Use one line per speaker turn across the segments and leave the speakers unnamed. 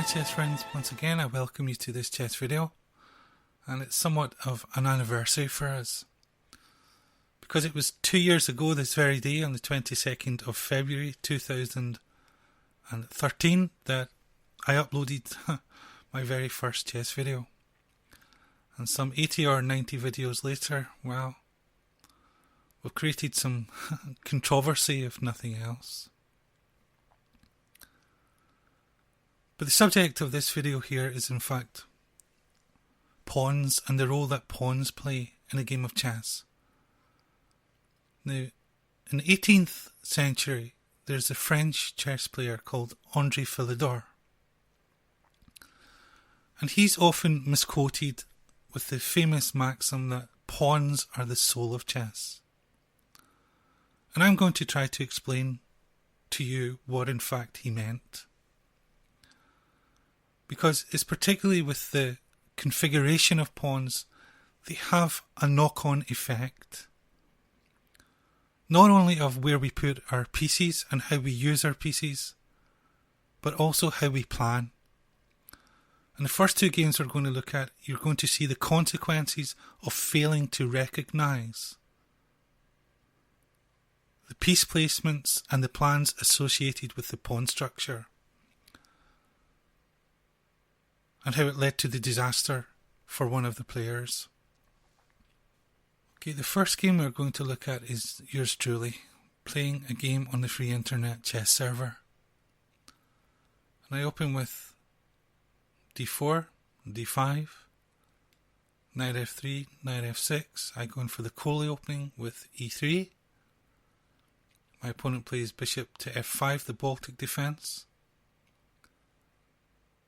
chess friends, once again I welcome you to this chess video, and it's somewhat of an anniversary for us because it was 2 years ago this very day, on the 22nd of February 2013, that I uploaded my very first chess video. And some 80 or 90 videos later, well, we've created some controversy if nothing else. But the subject of this video here is in fact pawns and the role that pawns play in a game of chess. Now, in the 18th century, there's a French chess player called Andrew Soltis. And he's often misquoted with the famous maxim that pawns are the soul of chess. And I'm going to try to explain to you what in fact he meant. Because it's particularly with the configuration of pawns, they have a knock-on effect. Not only of where we put our pieces and how we use our pieces, but also how we plan. In the first two games we're going to look at, you're going to see the consequences of failing to recognise the piece placements and the plans associated with the pawn structure, and how it led to the disaster for one of the players. Okay, the first game we're going to look at is yours truly, playing a game on the free internet chess server. And I open with d4, d5, knight f3, knight f6. I go in for the Coley opening with e3. My opponent plays bishop to f5, the Baltic defence.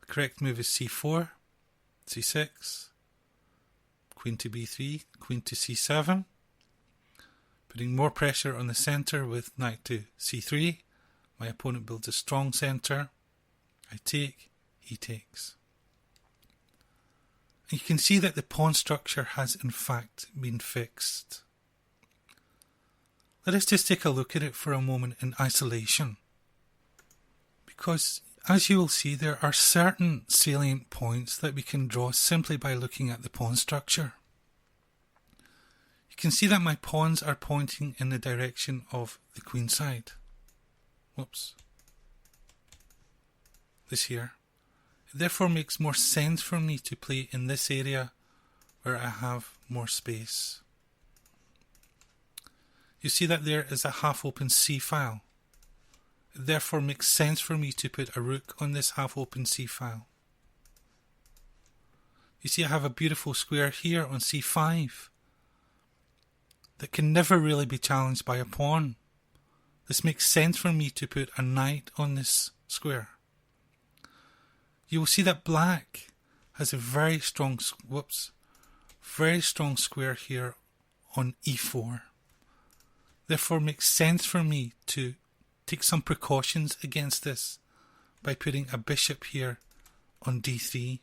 The correct move is c4, c6, queen to b3, queen to c7, putting more pressure on the centre with knight to c3. My opponent builds a strong centre. I take, he takes. And you can see that the pawn structure has in fact been fixed. Let us just take a look at it for a moment in isolation, because as you will see, there are certain salient points that we can draw simply by looking at the pawn structure. You can see that my pawns are pointing in the direction of the queen side. Whoops. This here. It therefore makes more sense for me to play in this area where I have more space. You see that there is a half-open C file. It therefore makes sense for me to put a rook on this half-open C file. You see I have a beautiful square here on C5 that can never really be challenged by a pawn. This makes sense for me to put a knight on this square. You will see that black has a very strong square here on E4. Therefore makes sense for me to take some precautions against this by putting a bishop here on d3.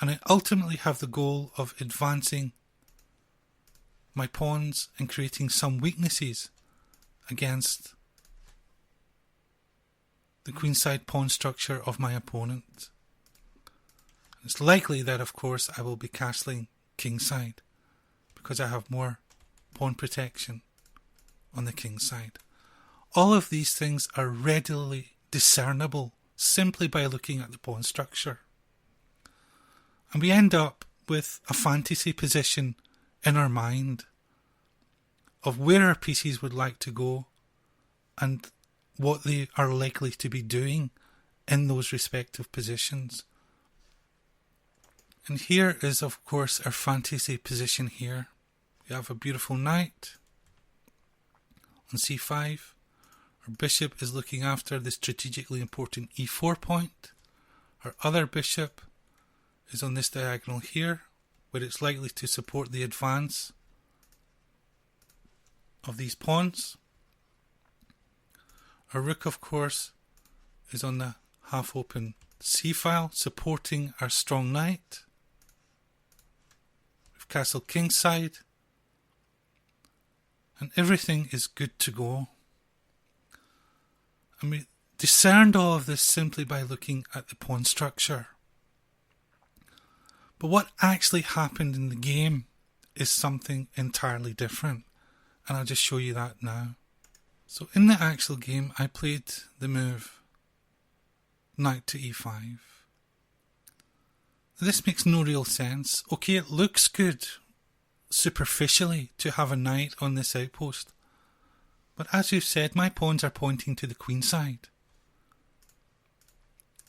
And I ultimately have the goal of advancing my pawns and creating some weaknesses against the queenside pawn structure of my opponent. It's likely that, of course, I will be castling kingside because I have more pawn protection on the king's side. All of these things are readily discernible simply by looking at the pawn structure. And we end up with a fantasy position in our mind of where our pieces would like to go and what they are likely to be doing in those respective positions. And here is, of course, our fantasy position here. We have a beautiful knight on c5. Our bishop is looking after the strategically important e4 point. Our other bishop is on this diagonal here, where it's likely to support the advance of these pawns. Our rook, of course, is on the half-open c-file, supporting our strong knight. We've castled kingside, and everything is good to go. And discerned all of this simply by looking at the pawn structure. But what actually happened in the game is something entirely different, and I'll just show you that now. So in the actual game, I played the move knight to e5. This makes no real sense. Okay, it looks good superficially to have a knight on this outpost, but as we've said, my pawns are pointing to the queen side.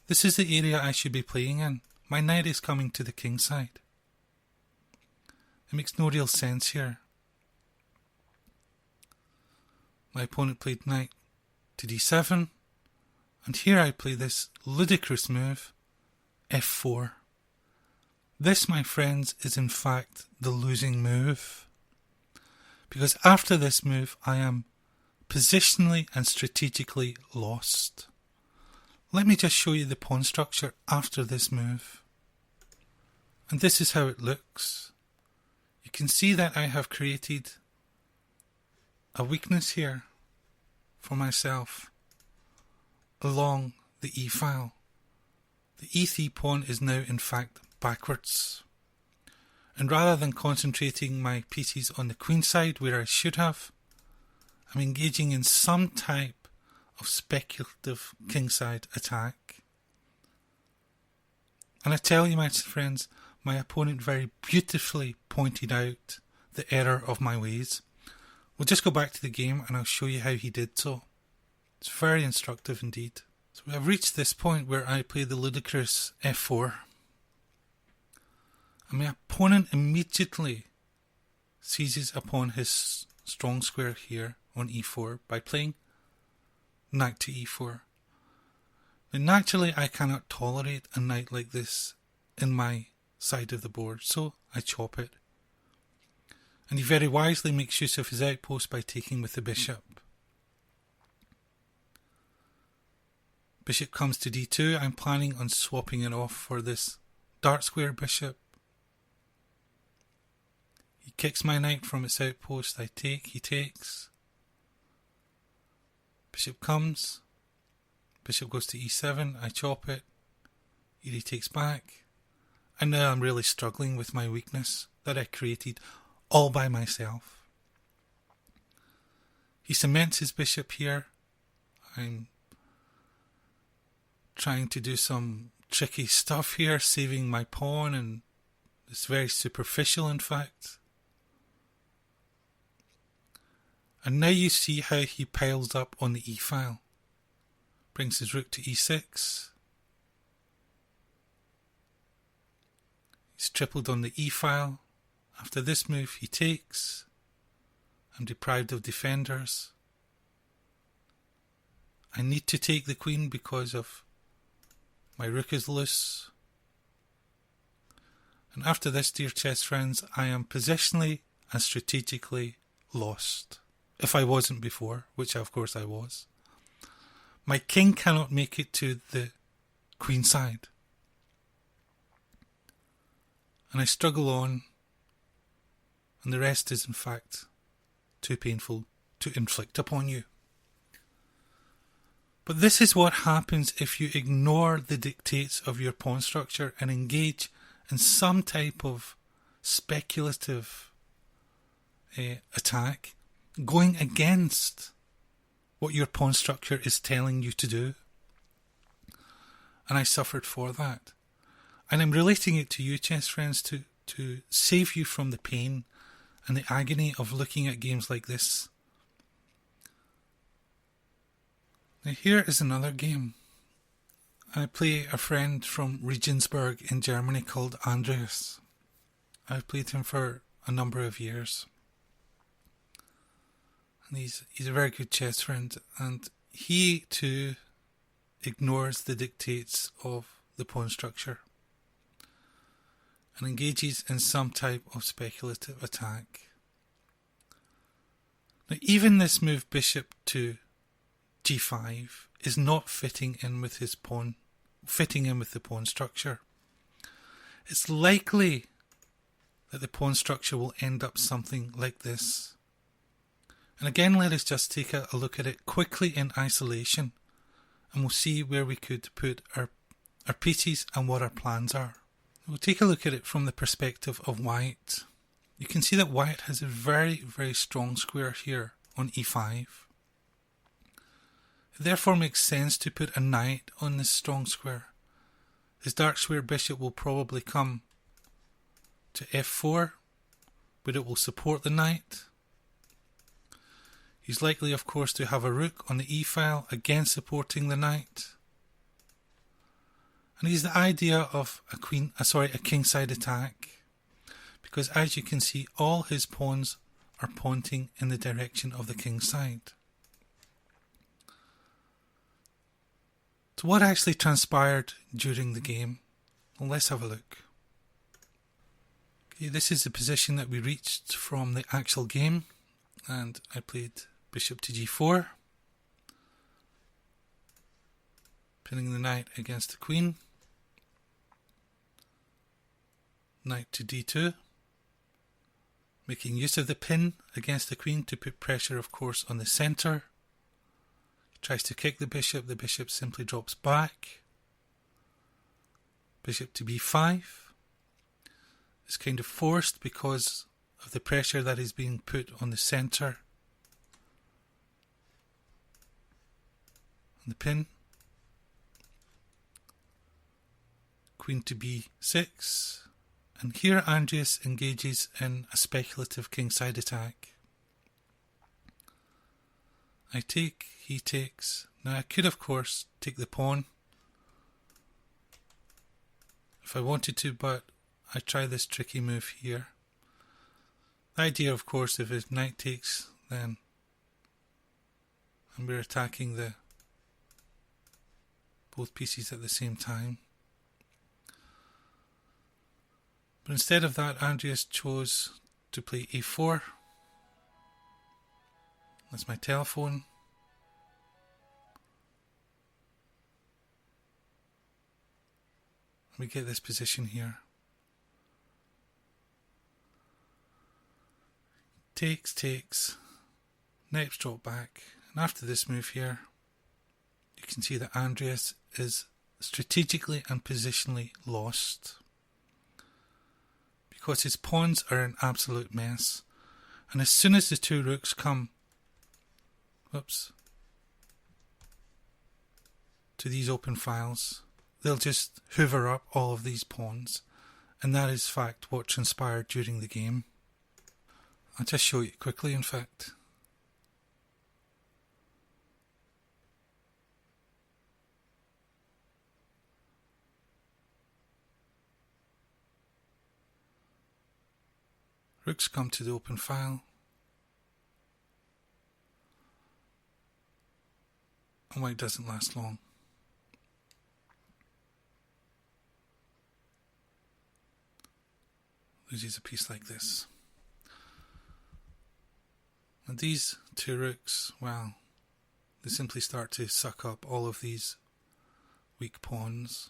This is the area I should be playing in. My knight is coming to the king side. It makes no real sense here. My opponent played knight to d7, and here I play this ludicrous move, f4. This, my friends, is in fact the losing move, because after this move I am positionally and strategically lost. Let me just show you the pawn structure after this move. And this is how it looks. You can see that I have created a weakness here for myself along the e file. The e3 pawn is now in fact backwards. And rather than concentrating my pieces on the queen side where I should have, I'm engaging in some type of speculative kingside attack. And I tell you, my friends, my opponent very beautifully pointed out the error of my ways. We'll just go back to the game and I'll show you how he did so. It's very instructive indeed. So we have reached this point where I play the ludicrous f4. And my opponent immediately seizes upon his strong square here on e4 by playing knight to e4. Now naturally I cannot tolerate a knight like this in my side of the board, so I chop it. And he very wisely makes use of his outpost by taking with the bishop. Bishop comes to d2. I'm planning on swapping it off for this dark square bishop. He kicks my knight from its outpost. I take, he takes. Bishop comes. Bishop goes to e7. I chop it. He takes back. And now I'm really struggling with my weakness that I created all by myself. He cements his bishop here. I'm trying to do some tricky stuff here, saving my pawn, and it's very superficial in fact. And now you see how he piles up on the e-file. Brings his rook to e6. He's tripled on the e-file. After this move he takes. I'm deprived of defenders. I need to take the queen because of my rook is loose. And after this, dear chess friends, I am positionally and strategically lost. If I wasn't before, which of course I was. My king cannot make it to the queen side. And I struggle on, and the rest is in fact too painful to inflict upon you. But this is what happens if you ignore the dictates of your pawn structure and engage in some type of speculative attack, going against what your pawn structure is telling you to do. And I suffered for that. And I'm relating it to you, chess friends, to save you from the pain and the agony of looking at games like this. Now here is another game. I play a friend from Regensburg in Germany called Andreas. I've played him for a number of years. And he's a very good chess friend, and he too ignores the dictates of the pawn structure and engages in some type of speculative attack. Now even this move bishop to g5 is not fitting in with the pawn structure. It's likely that the pawn structure will end up something like this. And again, let us just take a look at it quickly in isolation and we'll see where we could put our pieces and what our plans are. We'll take a look at it from the perspective of white. You can see that white has a very, very strong square here on e5. It therefore makes sense to put a knight on this strong square. His dark square bishop will probably come to f4, but it will support the knight. He's likely, of course, to have a rook on the e-file, again supporting the knight. And he's the idea of a kingside attack, because as you can see, all his pawns are pointing in the direction of the king's side. So what actually transpired during the game? Well, let's have a look. Okay, this is the position that we reached from the actual game, and I played bishop to g4, pinning the knight against the queen, knight to d2, making use of the pin against the queen to put pressure, of course, on the centre. Tries to kick the bishop simply drops back. Bishop to b5. It's kind of forced because of the pressure that is being put on the centre. On the pin. Queen to b6. And here Andreas engages in a speculative kingside attack. I take, he takes. Now I could, of course, take the pawn if I wanted to, but I try this tricky move here. The idea, of course, if his knight takes, then we're attacking both pieces at the same time. But instead of that, Andreas chose to play a4. That's my telephone. We get this position here. Takes. Knight's drop back. And after this move here, you can see that Andreas is strategically and positionally lost, because his pawns are an absolute mess. And as soon as the two rooks come to these open files, they'll just hoover up all of these pawns, and that is, in fact, what transpired during the game. I'll just show you quickly, in fact. Rooks come to the open file, and white doesn't last long. Loses a piece like this. And these two rooks, well, they simply start to suck up all of these weak pawns.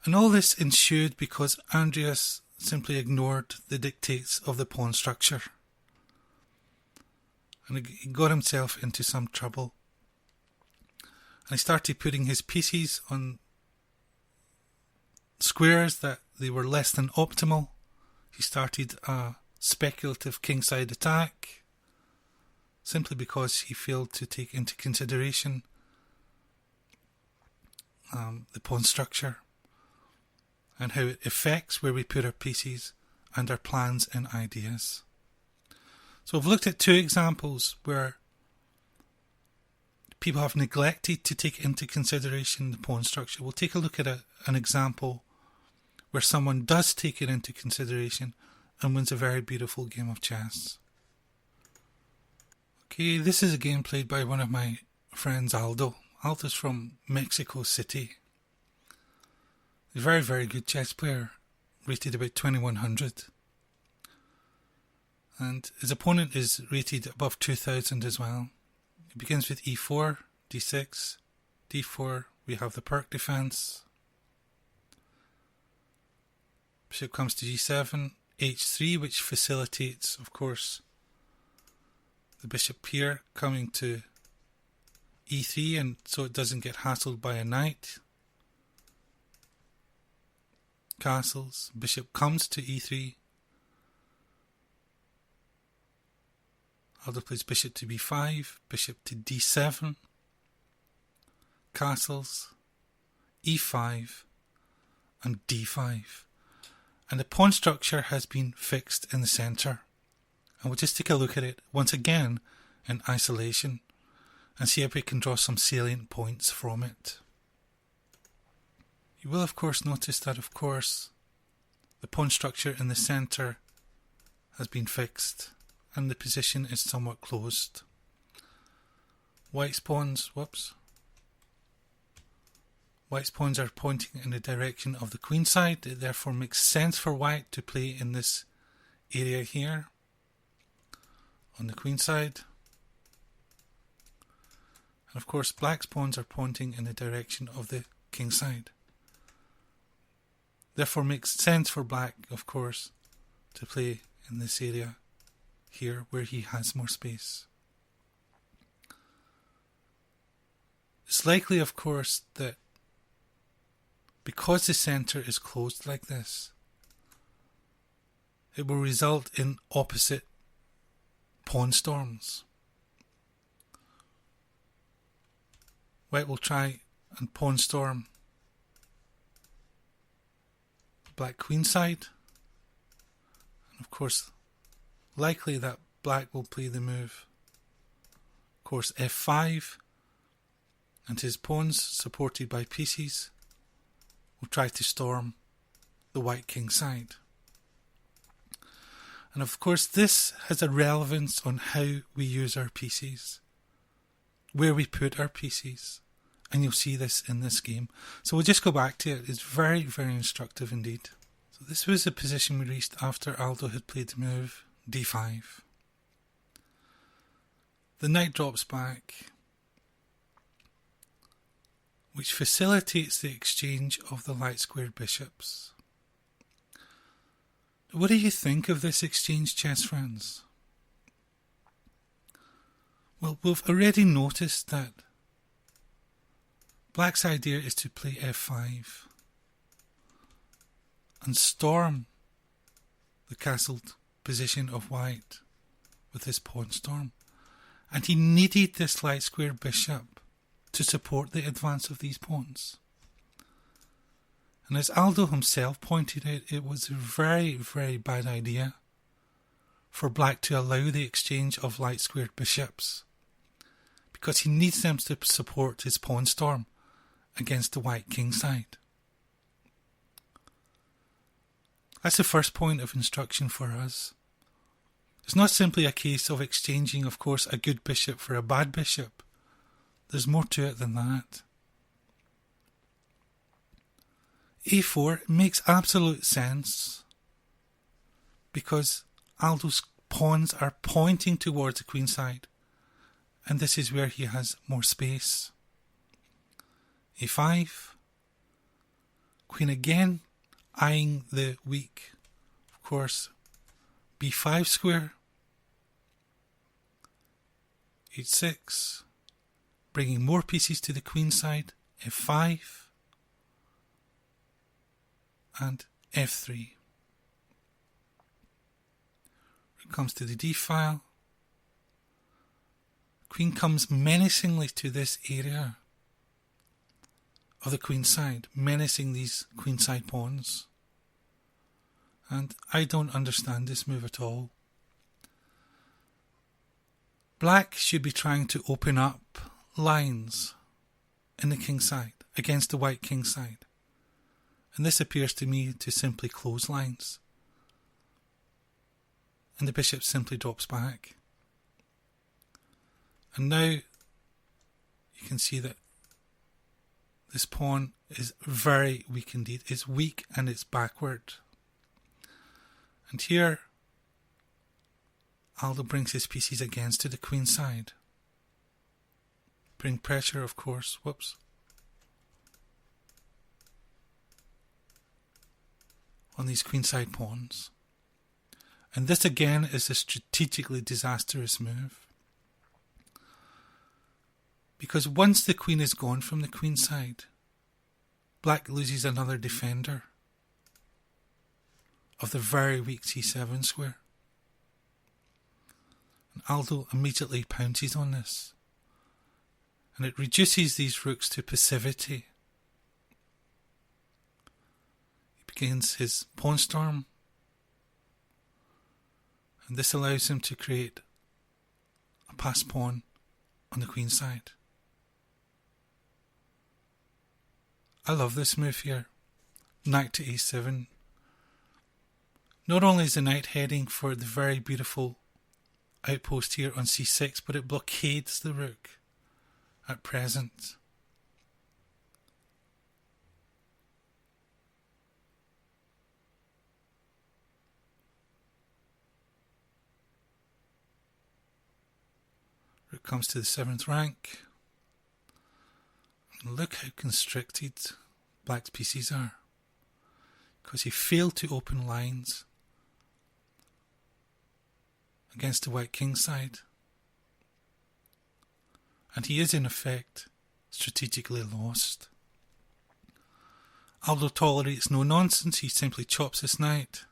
And all this ensued because Andreas simply ignored the dictates of the pawn structure. And he got himself into some trouble. And he started putting his pieces on squares that they were less than optimal. He started a speculative kingside attack simply because he failed to take into consideration the pawn structure and how it affects where we put our pieces and our plans and ideas. So I've looked at two examples where people have neglected to take into consideration the pawn structure. We'll take a look at an example where someone does take it into consideration and wins a very beautiful game of chess. Okay, this is a game played by one of my friends, Aldo. Aldo's from Mexico City. He's a very, very good chess player, rated about 2100. And his opponent is rated above 2000 as well. He begins with e4, d6, d4, we have the Perk defense. Bishop comes to g7, h3, which facilitates, of course, the bishop here coming to e3, and so it doesn't get hassled by a knight. Castles. Bishop comes to e3. Aldo plays bishop to b5, bishop to d7, castles, e5, and d5. And the pawn structure has been fixed in the centre. And we'll just take a look at it once again in isolation and see if we can draw some salient points from it. You will of course notice that the pawn structure in the centre has been fixed and the position is somewhat closed. White's pawns are pointing in the direction of the queen side. It therefore makes sense for white to play in this area here on the queen side. And of course black's pawns are pointing in the direction of the king side. Therefore makes sense for black, of course, to play in this area here where he has more space. It's likely, of course, that because the centre is closed like this, it will result in opposite pawn storms. White will try and pawn storm black queen side, and of course likely that black will play the move, of course, f5, and his pawns, supported by pieces, will try to storm the white king side. And of course this has a relevance on how we use our pieces, where we put our pieces, and you'll see this in this game. So we'll just go back to it. It's very, very instructive indeed. So this was the position we reached after Aldo had played the move d5. The knight drops back, which facilitates the exchange of the light squared bishops. What do you think of this exchange, chess friends? Well, we've already noticed that black's idea is to play f5 and storm the castled position of white with his pawn storm. And he needed this light square bishop to support the advance of these pawns. And as Aldo himself pointed out, it was a very, very bad idea for black to allow the exchange of light squared bishops, because he needs them to support his pawn storm against the white king side. That's the first point of instruction for us. It's not simply a case of exchanging, of course, a good bishop for a bad bishop. There's more to it than that. a4 makes absolute sense because Aldo's pawns are pointing towards the queen side, and this is where he has more space. a5, queen again eyeing the weak, of course, b5 square, h6, bringing more pieces to the queen side, f5, and f3. It comes to the d file. Queen comes menacingly to this area of the queen side, menacing these queen side pawns. And I don't understand this move at all. Black should be trying to open up lines in the king side against the white king side. And this appears to me to simply close lines. And the bishop simply drops back. And now you can see that this pawn is very weak indeed. It's weak and it's backward. And here Aldo brings his pieces against to the queen side. Bring pressure, of course. On these queenside pawns. And this again is a strategically disastrous move, Because once the queen is gone from the queen side, black loses another defender of the very weak c7 square. And Aldo immediately pounces on this, and it reduces these rooks to passivity. He begins his pawn storm, and this allows him to create a pass pawn on the queen side. I love this move here. Knight to a7. Not only is the knight heading for the very beautiful outpost here on c6, but it blockades the rook at present. Rook comes to the 7th rank. And look how constricted black's pieces are, because he failed to open lines against the white king side, and he is in effect strategically lost. Aldo tolerates no nonsense. He simply chops his knight,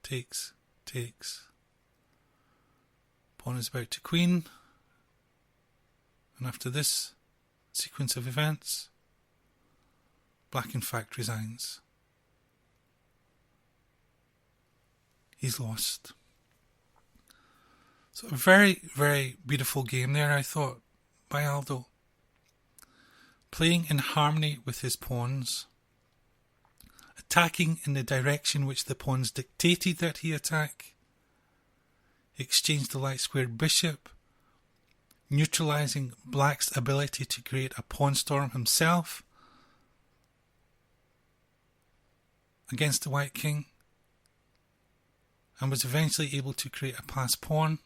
takes, pawn is about to queen, and after this sequence of events, black in fact resigns. He's lost. So a very, very beautiful game there, I thought, by Aldo. Playing in harmony with his pawns. Attacking in the direction which the pawns dictated that he attack. He exchanged the light-squared bishop, neutralising black's ability to create a pawn storm himself against the white king, and was eventually able to create a pass pawn,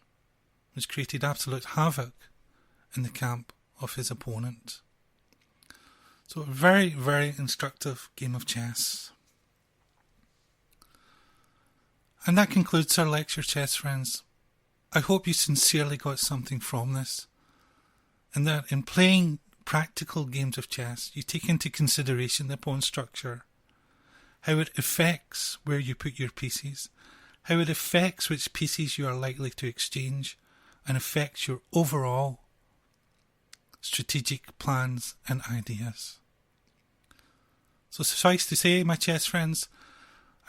which created absolute havoc in the camp of his opponent. So a very, very instructive game of chess. And that concludes our lecture, chess friends. I hope you sincerely got something from this, and that in playing practical games of chess, you take into consideration the pawn structure, how it affects where you put your pieces, how it affects which pieces you are likely to exchange, and affects your overall strategic plans and ideas. So suffice to say, my chess friends,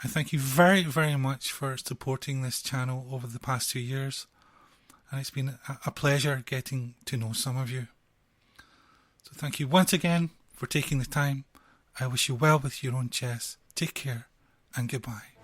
I thank you very, very much for supporting this channel over the past 2 years, and it's been a pleasure getting to know some of you. So thank you once again for taking the time. I wish you well with your own chess. Take care and goodbye.